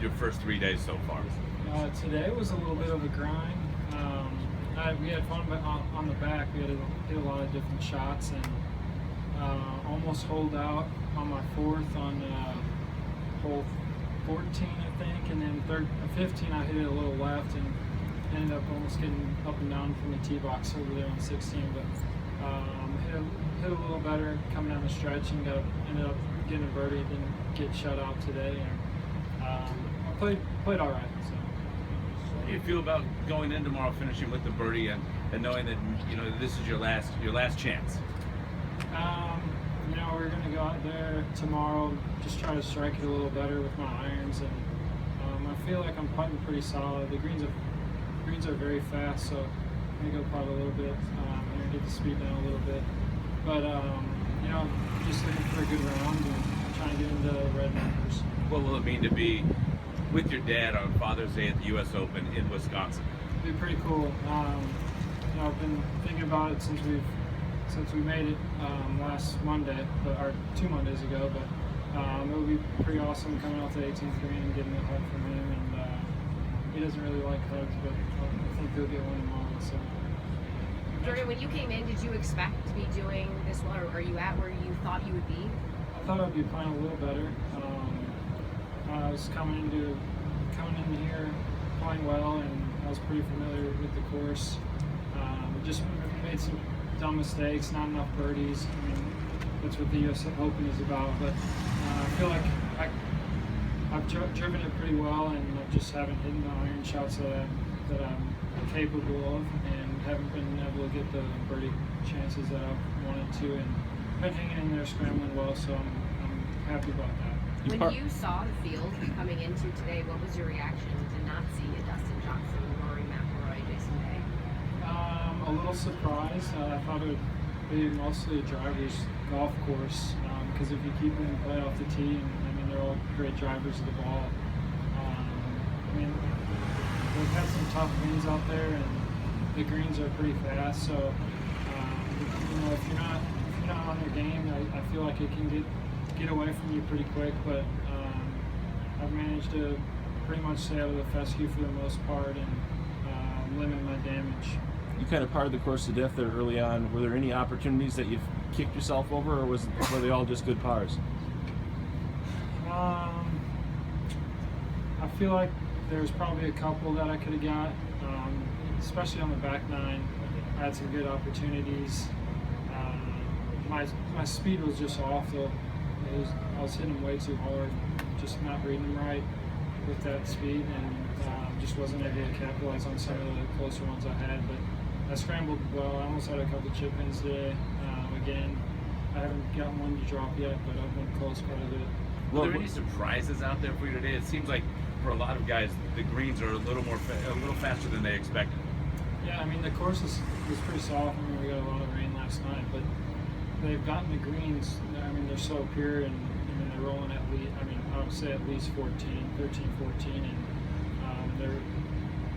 your first 3 days so far? Today was a little bit of a grind. We had fun on the back. We had to hit a lot of different shots and almost holed out on my fourth on hole 14, I think, and then 15 I hit it a little left and ended up almost getting up and down from the tee box over there on 16, but hit a little better coming down the stretch and ended up getting a birdie. Didn't get shut out today, and I played all right. So. How do you feel about going in tomorrow, finishing with the birdie, and knowing that this is your last chance? We're going to go out there tomorrow, just try to strike it a little better with my irons, and I feel like I'm putting pretty solid. The greens are very fast, so I'm going to go putt a little bit. I'm going to get the speed down a little bit, but just looking for a good round and trying to get into red numbers. What will it mean to be with your dad on Father's Day at the U.S. Open in Wisconsin? It'd be pretty cool. I've been thinking about it since we made it last Monday, or 2 Mondays ago. But it would be pretty awesome coming off the 18th green and getting a hug from him. And he doesn't really like hugs, but I think he'll get one tomorrow. So. Jordan, when you came in, did you expect to be doing this well, or are you at where you thought you would be? I thought I'd be playing a little better. I was coming in here playing well, and I was pretty familiar with the course. Just made some dumb mistakes, not enough birdies. I mean, that's what the U.S. Open is about. But I feel like I've driven it pretty well, and I just haven't hit the iron shots that I'm capable of, and haven't been able to get the birdie chances that I wanted to. And been hanging in there, scrambling well, so I'm happy about that. When you saw the field coming into today, what was your reaction to not see a Dustin Johnson, Rory McIlroy, Jason Day? A little surprised. I thought it would be mostly a driver's golf course, because if you keep them play off the tee, and they're all great drivers of the ball. We've had some tough winds out there, and the greens are pretty fast. So, if you're not on your game, I feel like it can get away from you pretty quick. But I've managed to pretty much stay out of the fescue for the most part and limit my damage. You kind of parred the course to death there early on. Were there any opportunities that you've kicked yourself over, or were they all just good pars? I feel like there's probably a couple that I could have got, especially on the back nine. I had some good opportunities. My speed was just off though. I was hitting them way too hard, just not reading them right with that speed, and just wasn't able to capitalize on some of the closer ones I had. But I scrambled well. I almost had a couple chip ins today. Again, I haven't gotten one to drop yet, but I've been close quite a bit. Were there any surprises out there for you today? It seems like for a lot of guys, the greens are a little faster than they expected. Yeah, I mean the course was pretty soft. I mean we got a lot of rain last night, but they've gotten the greens. I mean they're so pure, and they're rolling at least. I mean I would say at least 13, 14, and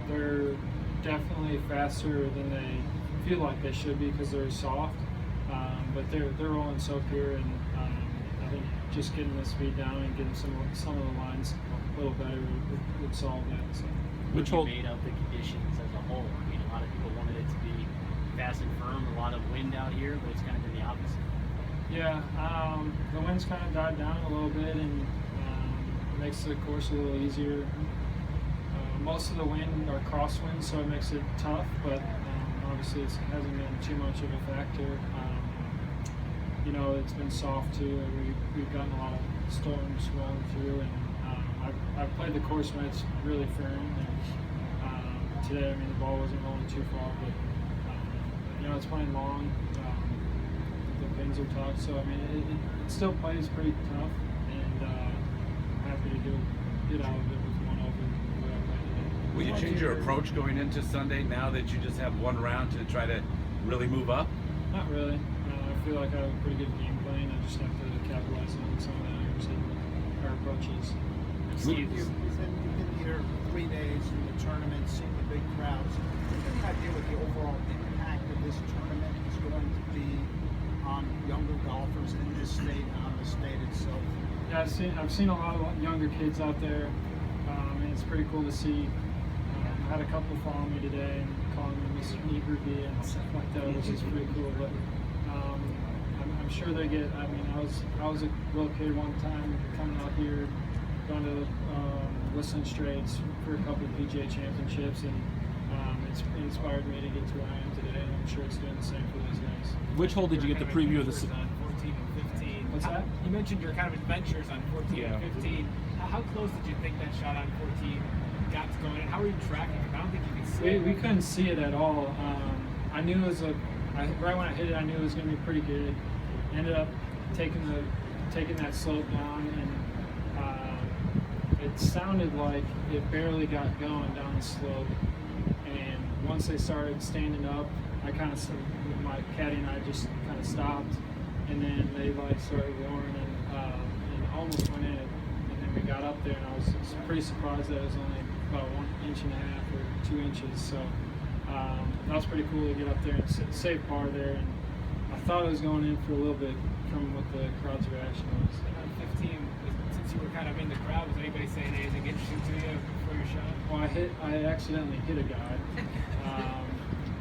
they're definitely faster than they feel like they should be because they're soft. But they're rolling so pure, and I think just getting the speed down and getting some of the lines a little better would solve that. So. Which hole made of the conditions as a whole? I mean, a lot of people wanted it to be fast and firm, a lot of wind out here, but it's kind of been the opposite. Yeah, the wind's kind of died down a little bit, and it makes the course a little easier. Most of the wind are crosswinds, so it makes it tough, but obviously it hasn't been too much of a factor. It's been soft too. We've gotten a lot of storms rolling through, and I've played the course when it's really firm. And today, I mean, the ball wasn't going too far, but it's playing long. The pins are tough, so I mean, it still plays pretty tough, and I'm happy to get out of it with one over. Will you change your approach going into Sunday now that you just have one round to try to really move up? Not really. I feel like I have a pretty good game plan. I just have to capitalize on some of the irons and our approaches. Steve, You've been here 3 days in the tournament, seeing the big crowds. Do you have any idea what the overall impact of this tournament is going to be on younger golfers in this state and on the state itself? Yeah, I've seen a lot of younger kids out there. it's pretty cool to see. I had a couple follow me today and calling me Mr. Niebrugge and stuff like that, which is pretty cool. But I'm sure they get. I mean, I was a little kid one time coming out here, going to Whistling Straits for a couple of PGA championships, and it's inspired me to get to where I am today. And I'm sure it's doing the same for those guys. Which hole did you get the preview of the? On 14 and 15. What's that? You mentioned your kind of adventures on 14 Yeah. and 15. How close did you think that shot on 14 got to going in? How were you tracking it? I don't think you could see it. We couldn't see it at all. I knew it was right when I hit it, I knew it was going to be pretty good. Ended up taking that slope down, and it sounded like it barely got going down the slope. And once they started standing up, my caddy and I just kind of stopped, and then they like started roaring and almost went in. And then we got up there, and I was pretty surprised that it was only about 1.5 inches or 2 inches. So that was pretty cool to get up there and save par there. And I thought it was going in for a little bit from what the crowd's reaction was. And on 15, since you were kind of in the crowd, was anybody saying anything interesting to you before your shot? Well, I accidentally hit a guy,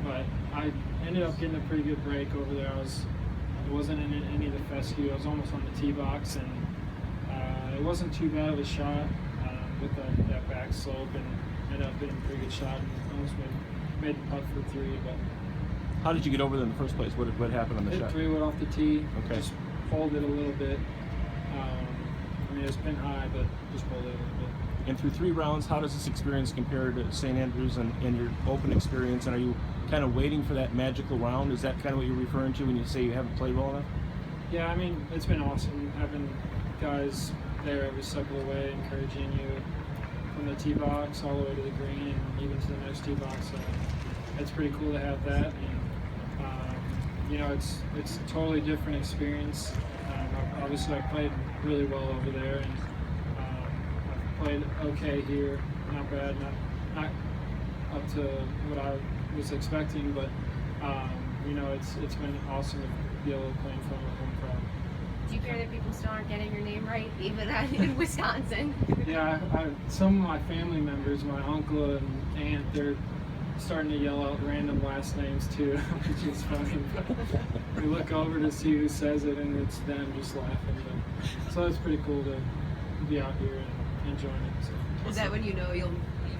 but I ended up getting a pretty good break over there. I wasn't in any of the fescue. I was almost on the tee box, and it wasn't too bad of a shot with that back slope, and ended up getting a pretty good shot and almost made the putt for 3. But How did you get over there in the first place? What happened on the hit shot? 3 wood off the tee. Okay. Just pulled it a little bit. I mean, it was pin high, but just pulled it a little bit. And through 3 rounds, how does this experience compare to St. Andrews and your Open experience? And are you kind of waiting for that magical round? Is that kind of what you're referring to when you say you haven't played well enough? Yeah, I mean, it's been awesome having guys there every step of the way, encouraging you from the tee box all the way to the green and even to the next tee box. So it's pretty cool to have that. And, you know, it's a totally different experience. Obviously, I played really well over there, and I've played okay here. Not bad, not up to what I was expecting, but you know, it's been awesome to be able to play in front of a home crowd. Do you care that people still aren't getting your name right, even in Wisconsin? Yeah, some of my family members, my uncle and aunt, they're starting to yell out random last names too, which is funny. We look over to see who says it, and it's them just laughing. But, so it's pretty cool to be out here and enjoying it. So. Is that when you know you've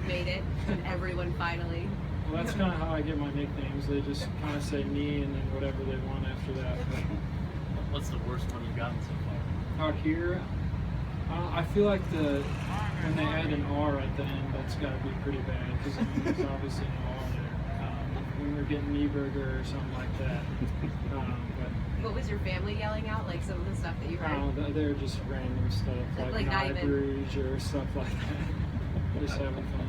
made it, and everyone finally? Well, that's kind of how I get my nicknames. They just kind of say me and then whatever they want after that. But What's the worst one you've gotten so far? out here, I feel like when they add an R at the end, that's got to be pretty bad, because I mean, there's obviously an R there. When we're getting Niebrugge or something like that. What was your family yelling out? Like some of the stuff that you heard? They're just random stuff, like Like not even- Niebrugge or stuff like that. Just having fun.